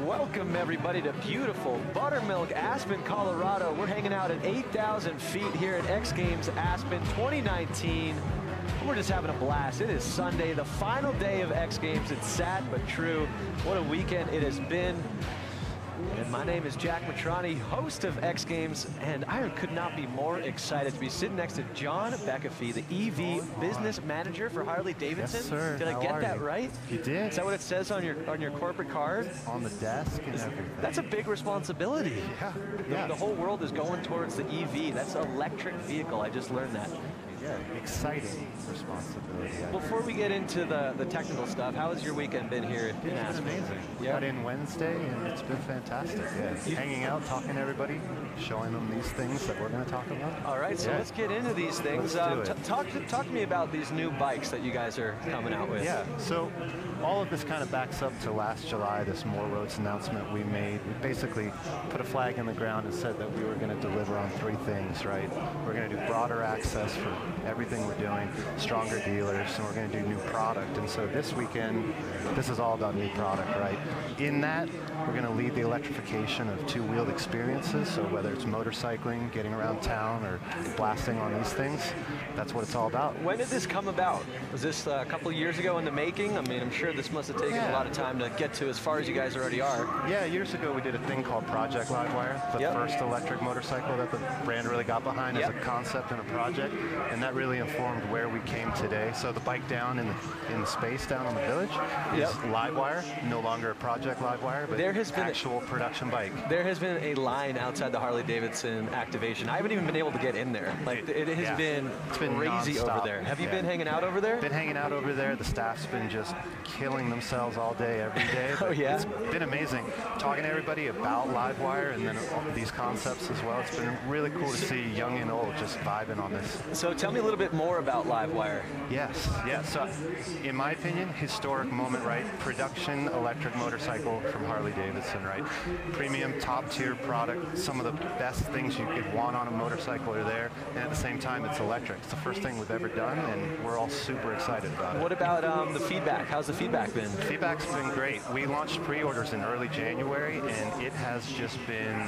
Welcome everybody to beautiful Buttermilk, Aspen, Colorado. We're hanging out at 8,000 feet here at X Games Aspen 2019. We're just having a blast. It is Sunday, the final day of X Games. It's sad but true. What a weekend it has been. And my name is Jack Matrani, host of X Games, and I could not be more excited to be sitting next to John Beckefee, the EV business manager for Harley-Davidson. Yes, sir. Did I get that right? You did. Is that what it says on your corporate card? On the desk and everything. That's a big responsibility. Yeah. The whole world is going towards the EV. That's an electric vehicle. I just learned that. Yeah, exciting responsibility. Before we get into the technical stuff, how has your weekend been here in Aspen? It's been amazing. Yeah. Got in Wednesday and it's been fantastic. Yeah. Hanging out, talking to everybody, showing them these things that we're going to talk about. All right, so let's get into these things. Let's do it. Talk to me about these new bikes that you guys are coming out with. Yeah, so all of this kind of backs up to last July, this More Roads announcement we made. We basically put a flag in the ground and said that we were going to deliver on three things, right? We're going to do broader access for everything we're doing, stronger dealers, and we're going to do new product. And so this weekend, this is all about new product, right? In that, we're going to lead the electrification of two-wheeled experiences. So whether it's motorcycling, getting around town, or blasting on these things, that's what it's all about. When did this come about? Was this a couple of years ago in the making? I mean, I'm sure this must have taken a lot of time to get to as far as you guys already are. Yeah, years ago we did a thing called Project Livewire, the first electric motorcycle that the brand really got behind as a concept and a project, and that really informed where we came today. So the bike down in the space down on the village is Livewire, no longer a Project Livewire, but there has been actual production bike. There has been a line outside the Harley-Davidson activation. I haven't even been able to get in there. Like it has been crazy over there. Have you been hanging out over there? Been hanging out over there. The staff's been just killing themselves all day, every day. It's been amazing. Talking to everybody about Livewire and then these concepts as well. It's been really cool to see young and old just vibing on this. So tell me a little bit more about Livewire. Yes. So in my opinion, historic moment, right? Production electric motorcycle from Harley-Davidson, right? Premium, top tier product. Some of the best things you could want on a motorcycle are there. And at the same time, it's electric. It's the first thing we've ever done, and we're all super excited about it. What about the feedback? How's the feedback been? The feedback's been great. We launched pre-orders in early January, and it has just been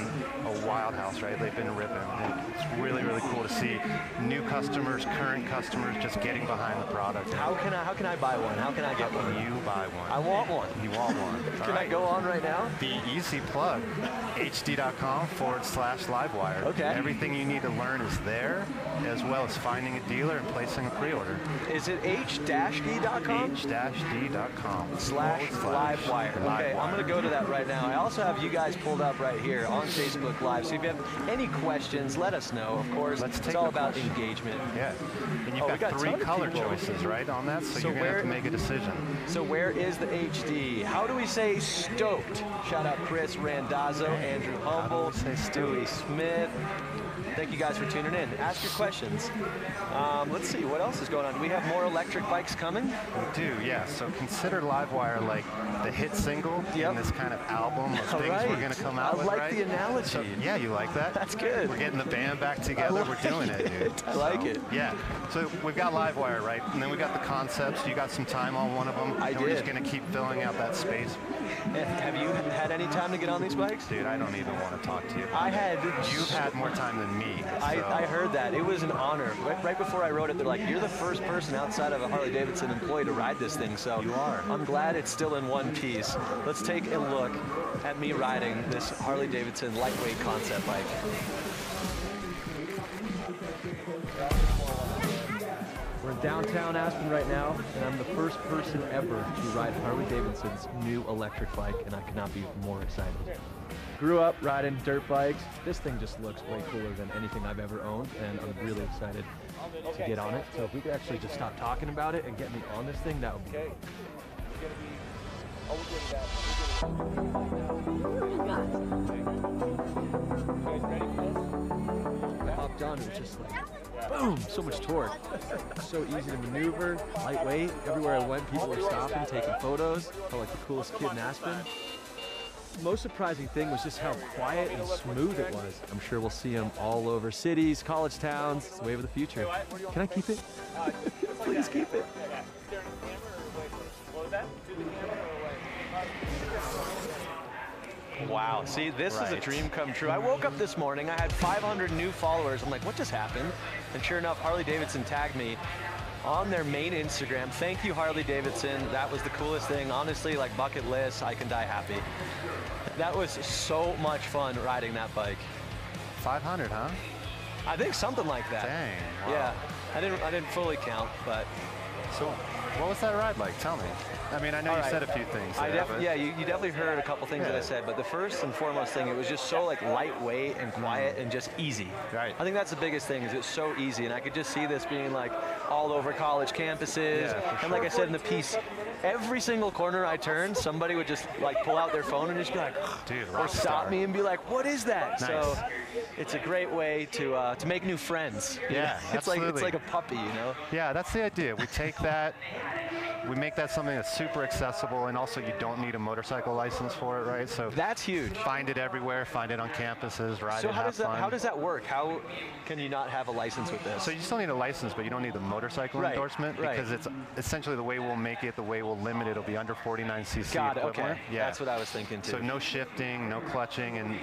a wild house, right? They've been ripping. And it's really, really cool to see new customers customers, current customers, just getting behind the product. How can I buy one? How can I get one? You buy one. I want one. You want one. Can I go on right now? The easy plug, hd.com/livewire. Okay. Everything you need to learn is there, as well as finding a dealer and placing a pre-order. Is it h-d.com? h-d.com/livewire. Okay, I'm going to go to that right now. I also have you guys pulled up right here on Facebook Live. So if you have any questions, let us know. Of course, it's all about engagement. Yeah. And you've got 3 color choices, right, on that, so you're going to have to make a decision. So where is the HD? How do we say stoked? Shout out Chris Randazzo, Andrew Humble, Stewie Smith. Thank you guys for tuning in. Ask your questions. Let's see, what else is going on? Do we have more electric bikes coming? We do, yeah. So consider Livewire like the hit single in this kind of album of things we're going to come out with, I like the analogy. So, yeah, you like that? That's good. We're getting the band back together. We're doing it, dude. I like it. Yeah. So we've got Livewire, right? And then we got the concepts. You got some time on one of them. We're just going to keep filling out that space. Have you had any time to get on these bikes? Dude, I don't even want to talk to you. You've had more time than me. I heard that. It was an honor. Right before I wrote it, they're like, you're the first person outside of a Harley-Davidson employee to ride this thing. So you are. I'm glad it's still in one piece. Let's take a look at me riding this Harley-Davidson lightweight concept bike. We're in downtown Aspen right now, and I'm the first person ever to ride Harley-Davidson's new electric bike, and I could not be more excited. Grew up riding dirt bikes. This thing just looks way cooler than anything I've ever owned, and I'm really excited to get on it. So if we could actually just stop talking about it and get me on this thing, that would be great. Hopped on, it was just like, boom, so much torque. So easy to maneuver, lightweight. Everywhere I went, people were stopping, taking photos. Felt like the coolest kid in Aspen. The most surprising thing was just how quiet and smooth it was. I'm sure we'll see them all over cities, college towns. It's the wave of the future. Can I keep it? Please keep it. Wow, see, this is a dream come true. I woke up this morning, I had 500 new followers. I'm like, what just happened? And sure enough, Harley-Davidson tagged me on their main Instagram. Thank you, Harley-Davidson. That was the coolest thing. Honestly, like bucket list, I can die happy. That was so much fun riding that bike. 500, huh? I think something like that. Dang. Wow. Yeah, I didn't fully count, but. So, what was that ride like? Tell me. I mean, I know you said a few things. Yeah, you definitely heard a couple things that I said, but the first and foremost thing, it was just so like lightweight and quiet and just easy. Right. I think that's the biggest thing, is it's so easy, and I could just see this being like all over college campuses. And like I said in the piece, every single corner I turned, somebody would just like pull out their phone and just be like, dude, or stop me and be like, what is that? Nice. So it's a great way to make new friends. Yeah, it's like a puppy, you know? Yeah, that's the idea. We take that, we make that something that's super accessible, and also you don't need a motorcycle license for it, right? So that's huge. Find it everywhere, find it on campuses, ride it, have fun. How does that work? How can you not have a license with this? So you still need a license, but you don't need the motorcycle endorsement, because it's essentially the way we'll make it, the way we'll limit it, it'll be under 49cc Got it, equivalent. okay. Yeah. That's what I was thinking too. So no shifting, no clutching, and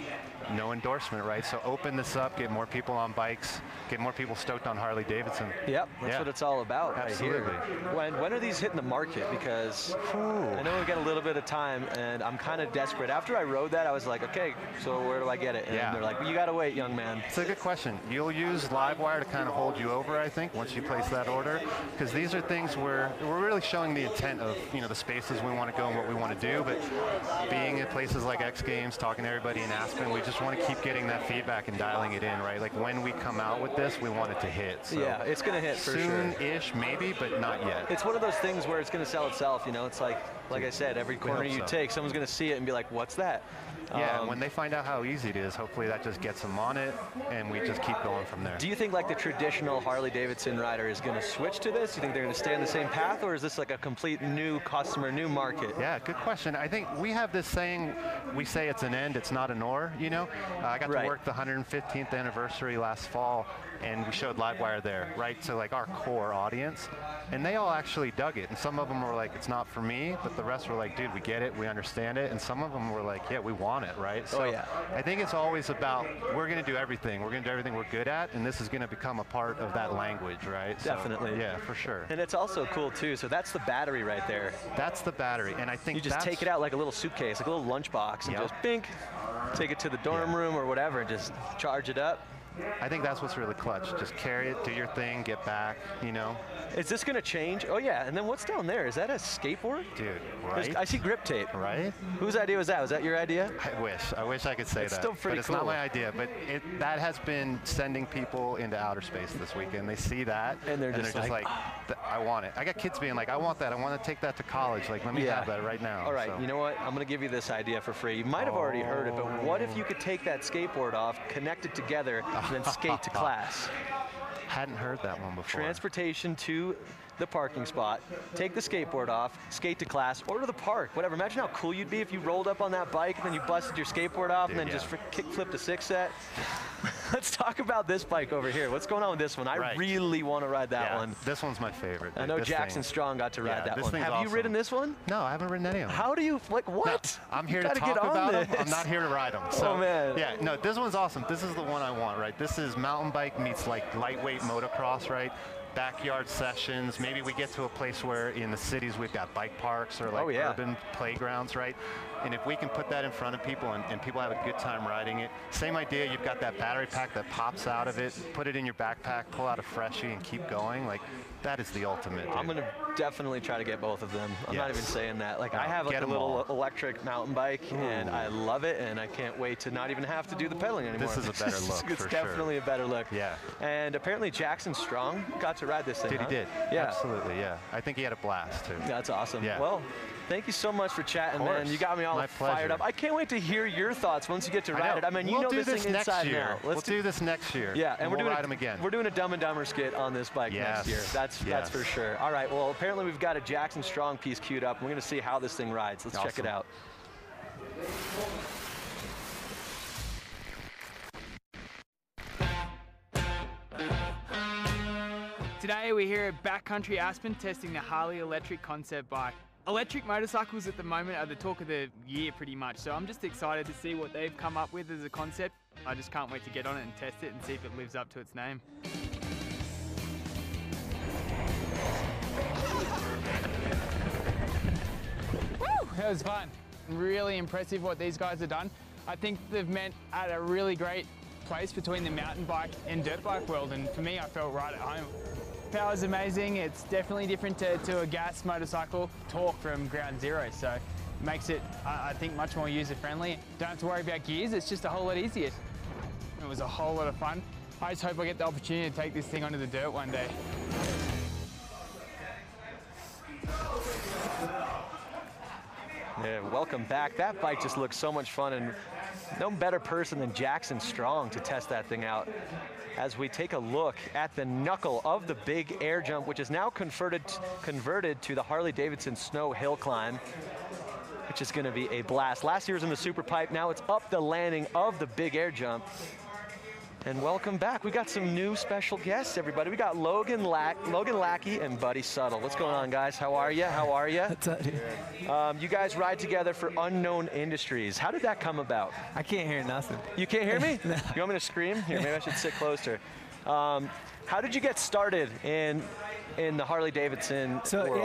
no endorsement, right? So open this up, get more people on bikes, get more people stoked on Harley-Davidson. Yep, that's what it's all about. Absolutely. Right here. When are these hitting the market? Because I know we've got a little bit of time, and I'm kind of desperate. After I rode that, I was like, okay, so where do I get it? And they're like, well, you got to wait, young man. It's a good question. You'll use Livewire to kind of hold you over, I think, once you place that order, because these are things where we're really showing the intent of, you know, the spaces we want to go and what we want to do, but being in places like X Games, talking to everybody in Aspen, we just want to keep getting that feedback and dialing it in, right? Like when we come out with this, we want it to hit. So yeah, it's going to hit for sure. Soon-ish, maybe, but not yet. It's one of those things where it's going to sell itself, you know? It's like I said, every corner you take, someone's going to see it and be like, what's that? Yeah, when they find out how easy it is, hopefully that just gets them on it, and we just keep going from there. Do you think like the traditional Harley-Davidson rider is going to switch to this? Do you think they're going to stay on the same path, or is this like a complete new customer, new market? Yeah, good question. I think we have this saying, we say it's an and, it's not an or, you know? know. I got to work the 115th anniversary last fall, and we showed Livewire there, right, to like our core audience. And they all actually dug it. And some of them were like, it's not for me, but the rest were like, dude, we get it, we understand it. And some of them were like, yeah, we want it, right? So I think it's always about, we're going to do everything. We're going to do everything we're good at, and this is going to become a part of that language, right? Definitely. So, yeah, for sure. And it's also cool, too. So that's the battery right there. That's the battery. And I think you just take it out like a little suitcase, like a little lunchbox, and just bink, take it to the dorm room or whatever, and just charge it up. I think that's what's really clutch. Just carry it, do your thing, get back, you know. Is this going to change? Oh, yeah. And then what's down there? Is that a skateboard? Dude, right? I see grip tape. Right? Whose idea was that? Was that your idea? I wish I could say it's that. Still pretty but it's cool. not my idea. But that has been sending people into outer space this weekend. They see that, and they're just like I want it. I got kids being like, I want that. I want to take that to college. Like, let me have that right now. All right, you know what? I'm going to give you this idea for free. You might have already heard it, but what if you could take that skateboard off, connect it together, and then skate to class? Hadn't heard that one before. Transportation to the parking spot, take the skateboard off, skate to class, or to the park, whatever. Imagine how cool you'd be if you rolled up on that bike and then you busted your skateboard off and then just kick flipped a 6-set. Let's talk about this bike over here. What's going on with this one? I really want to ride that one. This one's my favorite. I know Jackson Strong got to ride that one. Have you ridden this one? No, I haven't ridden any of them. How do you, like, what? No, I'm here to talk about them. I'm not here to ride them. So, oh, man. Yeah, no, this one's awesome. This is the one I want, right? This is mountain bike meets like lightweight motocross, right? Backyard sessions. Maybe we get to a place where in the cities we've got bike parks or like urban playgrounds, right? And if we can put that in front of people and people have a good time riding it, same idea, you've got that battery pack that pops out of it, put it in your backpack, pull out a freshie and keep going. Like, that is the ultimate, dude. I'm gonna definitely try to get both of them. I'm not even saying that. Like, I have like a little electric mountain bike and I love it, and I can't wait to not even have to do the pedaling anymore. This is a better look. It's definitely a better look. Yeah. And apparently Jackson Strong got to ride this thing. He did. Yeah. Absolutely, yeah. I think he had a blast too. That's awesome. Yeah. Well, thank you so much for chatting, man. You got me all fired up. I can't wait to hear your thoughts once you get to ride it. I mean, you know this thing inside and out. We'll do this next year. Yeah, and we'll ride them again. We're doing a Dumb and Dumber skit on this bike next year. That's for sure. All right, well, apparently we've got a Jackson Strong piece queued up. We're going to see how this thing rides. Let's check it out. Today we're here at Backcountry Aspen testing the Harley electric concept bike. Electric motorcycles at the moment are the talk of the year pretty much, so I'm just excited to see what they've come up with as a concept. I just can't wait to get on it and test it and see if it lives up to its name. Woo! That was fun. Really impressive what these guys have done. I think they've met at a really great place between the mountain bike and dirt bike world, and for me I felt right at home. Power's amazing. It's definitely different to a gas motorcycle. Torque from ground zero, so it makes it, I think, much more user-friendly. Don't have to worry about gears, it's just a whole lot easier. It was a whole lot of fun. I just hope I get the opportunity to take this thing onto the dirt one day. Yeah, welcome back. That bike just looks so much fun, and no better person than Jackson Strong to test that thing out. As we take a look at the knuckle of the big air jump, which is now converted to the Harley-Davidson snow hill climb, which is going to be a blast. Last year was in the super pipe, now it's up the landing of the big air jump. And welcome back. We got some new special guests, everybody. We got Logan Lackey and Buddy Suttle. What's going on, guys? How are you? How are you? What's up, dude? You guys ride together for Unknown Industries. How did that come about? I can't hear nothing. You can't hear me? No. You want me to scream? Here, maybe I should sit closer. How did you get started in the Harley-Davidson world?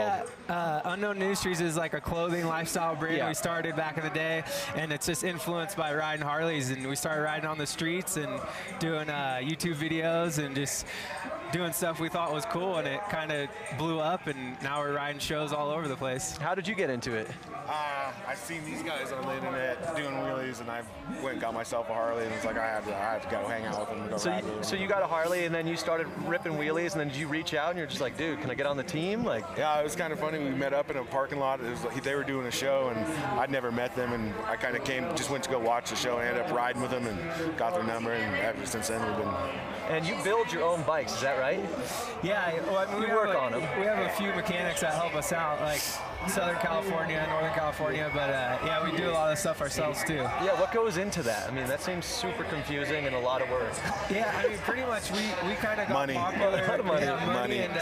Yeah, Unknown Industries is like a clothing lifestyle brand we started back in the day, and it's just influenced by riding Harleys, and we started riding on the streets and doing YouTube videos and just doing stuff we thought was cool, and it kind of blew up, and now we're riding shows all over the place. How did you get into it? I've seen these guys on the internet doing wheelies, and I went and got myself a Harley, and it's like I had to go hang out with them and go ride with them. So you got a Harley, and then you started ripping wheelies, and then did you reach out and you're just like, dude, can I get on the team? Like, yeah, it was kind of funny. We met up in a parking lot. It was like they were doing a show, and I'd never met them, and I kind of just went to go watch the show and ended up riding with them and got their number, and ever since then we've been And you build your own bikes, is that right? Yeah, well, I mean, we work on them. We have a few mechanics that help us out, like Southern California, Northern California, but yeah, we do a lot of stuff ourselves too. Yeah, what goes into that? I mean, that seems super confusing and a lot of work. Yeah, I mean, pretty much we kind of got popular. A lot of money. Yeah, money. And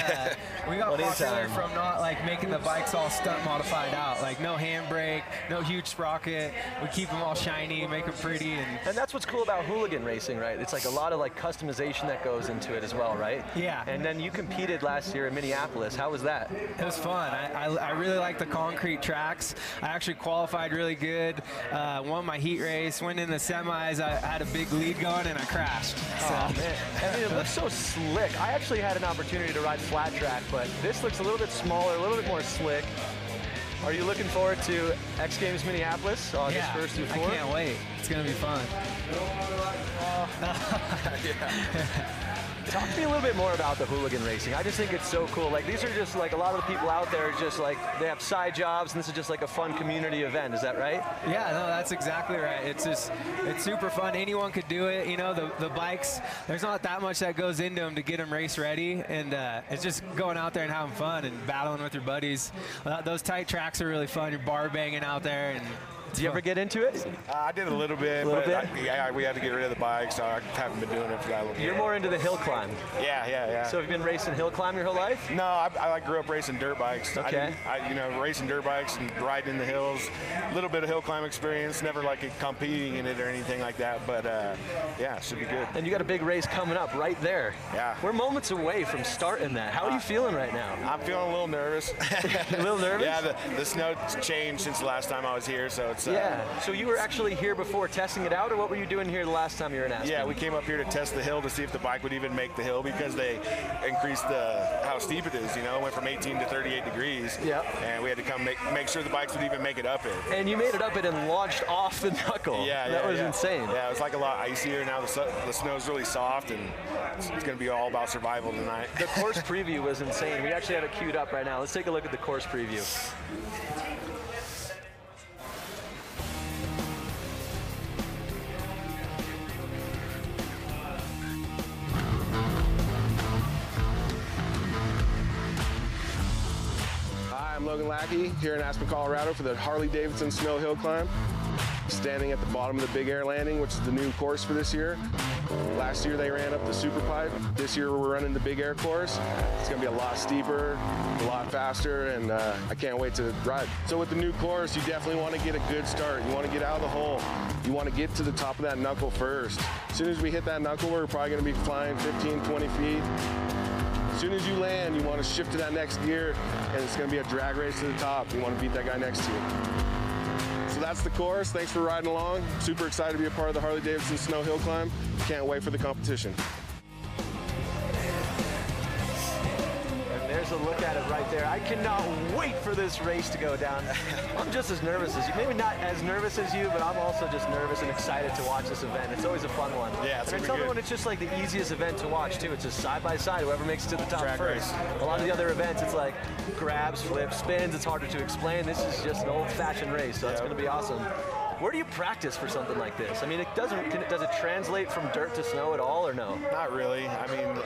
we got popular from not like making the bikes all stunt modified out, like no handbrake, no huge sprocket. We keep them all shiny, make them pretty. And that's what's cool about hooligan racing, right? It's like a lot of like customization that goes into it as well, right? Yeah. And then you competed last year in Minneapolis. How was that? It was fun. I really like the concrete tracks. I actually qualified really good, won my heat race, went in the semis. I had a big lead going and I crashed. So. Oh man, I mean, it looks so slick. I actually had an opportunity to ride flat track, but this looks a little bit smaller, a little bit more slick. Are you looking forward to X Games Minneapolis August 1st through 4th? I can't wait. It's going to be fun. Talk to me a little bit more about the hooligan racing. I just think it's so cool. Like, these are just like a lot of the people out there just like they have side jobs, and this is just like a fun community event. Is that right? Yeah, no, that's exactly right. It's super fun. Anyone could do it. You know, the bikes, there's not that much that goes into them to get them race ready, and it's just going out there and having fun and battling with your buddies. Those tight tracks are really fun. You're bar banging out there, and did you ever get into it? I did a little bit, yeah, we had to get rid of the bike, so I haven't been doing it for that long. You're more into the hill climb. Yeah. So have you been racing hill climb your whole life? No, I grew up racing dirt bikes. Okay. Racing dirt bikes and riding in the hills. A little bit of hill climb experience, never like competing in it or anything like that, but yeah, it should be good. And you got a big race coming up right there. Yeah. We're moments away from starting that. How are you feeling right now? I'm feeling a little nervous. A little nervous? Yeah, the snow's changed since the last time I was here, so it's... yeah. So you were actually here before testing it out, or what were you doing here the last time you were in Aspen? Yeah, we came up here to test the hill to see if the bike would even make the hill, because they increased how steep it is. You know, it went from 18 to 38 degrees. Yep. And we had to come make sure the bikes would even make it up it. And you made it up it and launched off the knuckle. Yeah, that was insane. Yeah, it was like a lot icier. Now the snow's really soft, and it's going to be all about survival tonight. The course preview was insane. We actually have it queued up right now. Let's take a look at the course preview. I'm Logan Lackey here in Aspen, Colorado for the Harley-Davidson Snow Hill Climb. Standing at the bottom of the Big Air Landing, which is the new course for this year. Last year they ran up the Super Pipe. This year we're running the Big Air course. It's gonna be a lot steeper, a lot faster, and I can't wait to ride. So with the new course, you definitely wanna get a good start. You wanna get out of the hole. You wanna get to the top of that knuckle first. As soon as we hit that knuckle, we're probably gonna be flying 15, 20 feet. As soon as you land, you want to shift to that next gear, and it's going to be a drag race to the top. You want to beat that guy next to you. So that's the course. Thanks for riding along. Super excited to be a part of the Harley-Davidson Snow Hill Climb. Can't wait for the competition. There's a look at it right there. I cannot wait for this race to go down. I'm just as nervous as you. Maybe not as nervous as you, but I'm also just nervous and excited to watch this event. It's always a fun one. Yeah, and it's another one. It's just like the easiest event to watch too. It's just side by side. Whoever makes it to the top Drag first. race. A lot of the other events, it's like grabs, flips, spins. It's harder to explain. This is just an old-fashioned race, so it's going to be awesome. Where do you practice for something like this? I mean, does it translate from dirt to snow at all, or no? Not really. I mean,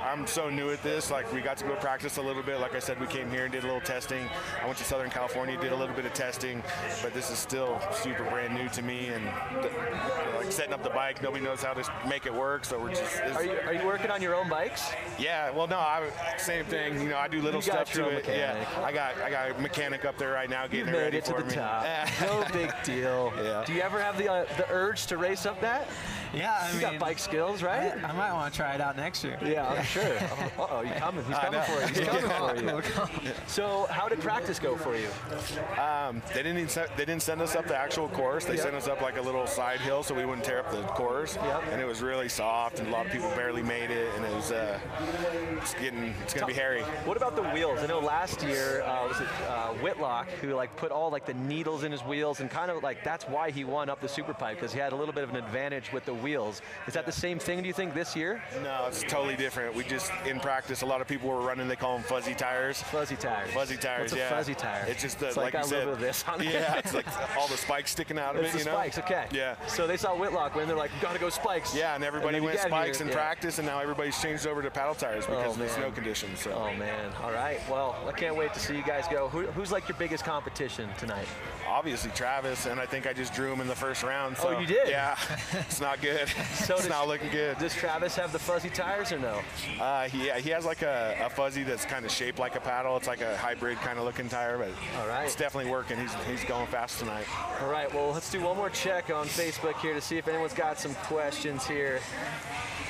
I'm so new at this. Like, we got to go practice a little bit. Like I said, we came here and did a little testing. I went to Southern California, did a little bit of testing, but this is still super brand new to me. And like setting up the bike, nobody knows how to make it work. So we're just. Are you working on your own bikes? Yeah. Well, no. Same thing. You know, I do little stuff to it. Mechanic. Yeah. I got a mechanic up there right now getting it ready for me. You made it to the top. No big deal. Yeah. Do you ever have the urge to race up that? Yeah, I mean, you got bike skills, right? I might want to try it out next year. Yeah, I'm sure. Uh-oh, he's coming for you. He's coming for you. So how did practice go for you? They didn't send us up the actual course. They sent us up like a little side hill so we wouldn't tear up the course. Yep. And it was really soft, and a lot of people barely made it, and it was it's going to be hairy. What about the wheels? I know last year was it Whitlock who like put all like the needles in his wheels, and kind of like that's why he won up the Super Pipe, because he had a little bit of an advantage with the wheels. Is that the same thing, do you think, this year? No, it's totally different. We just, in practice, a lot of people were running, they call them fuzzy tires. Fuzzy tires. Fuzzy tires, What's a fuzzy tire? It's just the, it's like got you a said. little bit of this on it. Yeah, it's like all the spikes sticking out of it's it, you know? spikes, okay. Yeah. So they saw Whitlock win, they're like, gotta go spikes. Yeah, and everybody went spikes in yeah. practice, and now everybody's changed over to paddle tires because of the snow conditions. So. Oh, man. All right. Well, I can't wait to see you guys go. Who's like your biggest competition tonight? Obviously Travis, and I think I just drew him in the first round. So, oh, you did? Yeah, it's not good. So it's not looking good. Does Travis have the fuzzy tires or no? He has like a fuzzy that's kind of shaped like a paddle. It's like a hybrid kind of looking tire, but all right. It's definitely working. He's going fast tonight. All right, well, let's do one more check on Facebook here to see if anyone's got some questions here.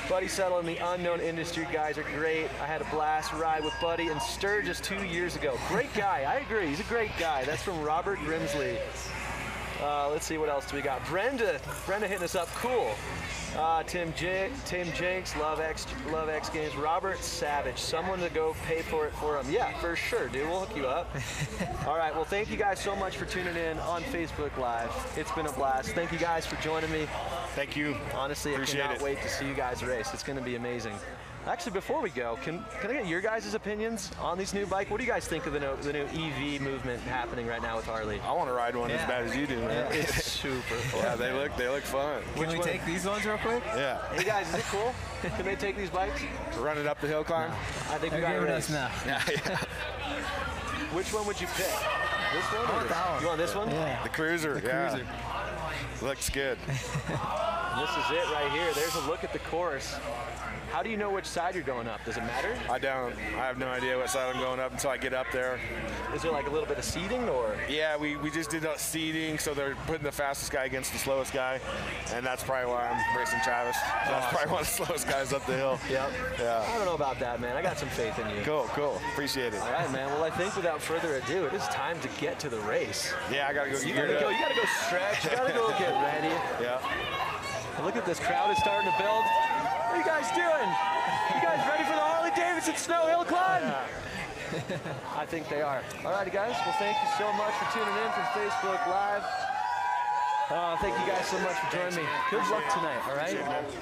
Buddy Settle and the Unknown Industry guys are great. I had a blast ride with Buddy in Sturgis 2 years ago. Great guy, I agree. He's a great guy. That's from Robert Grimsley. Let's see, what else do we got? Brenda hitting us up. Cool. Tim Jenks, love X Games. Robert Savage, someone to go pay for it for him. Yeah, for sure, dude. We'll hook you up. All right, well, thank you guys so much for tuning in on Facebook Live. It's been a blast. Thank you guys for joining me. Thank you. Honestly, Appreciate I cannot wait to see you guys race. It's going to be amazing. Actually, before we go, can I get your guys' opinions on these new bikes? What do you guys think of the new EV movement happening right now with Harley? I want to ride one as bad as you do, man. It's super fun. Yeah, they look fun. Can we take these ones real quick? Yeah. Hey guys, is it cool? Can they take these bikes? Run it up the hill climb? I think we got a race. now. Yeah. Which one would you pick? This one? I want that one. You want this one? Yeah. The Cruiser. Cruiser. Looks good. This is it right here. There's a look at the course. How do you know which side you're going up? Does it matter? I don't. I have no idea what side I'm going up until I get up there. Is there like a little bit of seating or? Yeah, we just did seating, so they're putting the fastest guy against the slowest guy, and that's probably why I'm racing Travis. That's probably one of the slowest guys up the hill. Yep. Yeah. I don't know about that, man. I got some faith in you. Cool. Appreciate it. All right, man. Well, I think without further ado, it is time to get to the race. Yeah, I gotta go. You gotta go stretch. You gotta go get ready. Yeah. Look at this crowd is starting to build. What are you guys doing? You guys ready for the Harley-Davidson snow hill climb? Yeah. I think they are. All righty, guys. Well, thank you so much for tuning in from Facebook Live. Thank you guys so much for joining me. Good luck tonight, all right?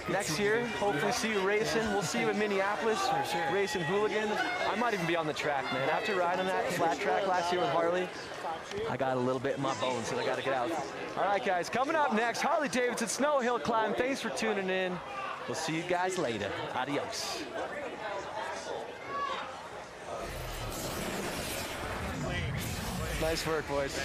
Next year, hopefully see you racing. We'll see you in Minneapolis, racing Hooligan. I might even be on the track, man. After riding that flat track last year with Harley, I got a little bit in my bones, so I got to get out. All right, guys, coming up next, Harley-Davidson Snow Hill Climb. Thanks for tuning in. We'll see you guys later. Adios. Nice work, boys.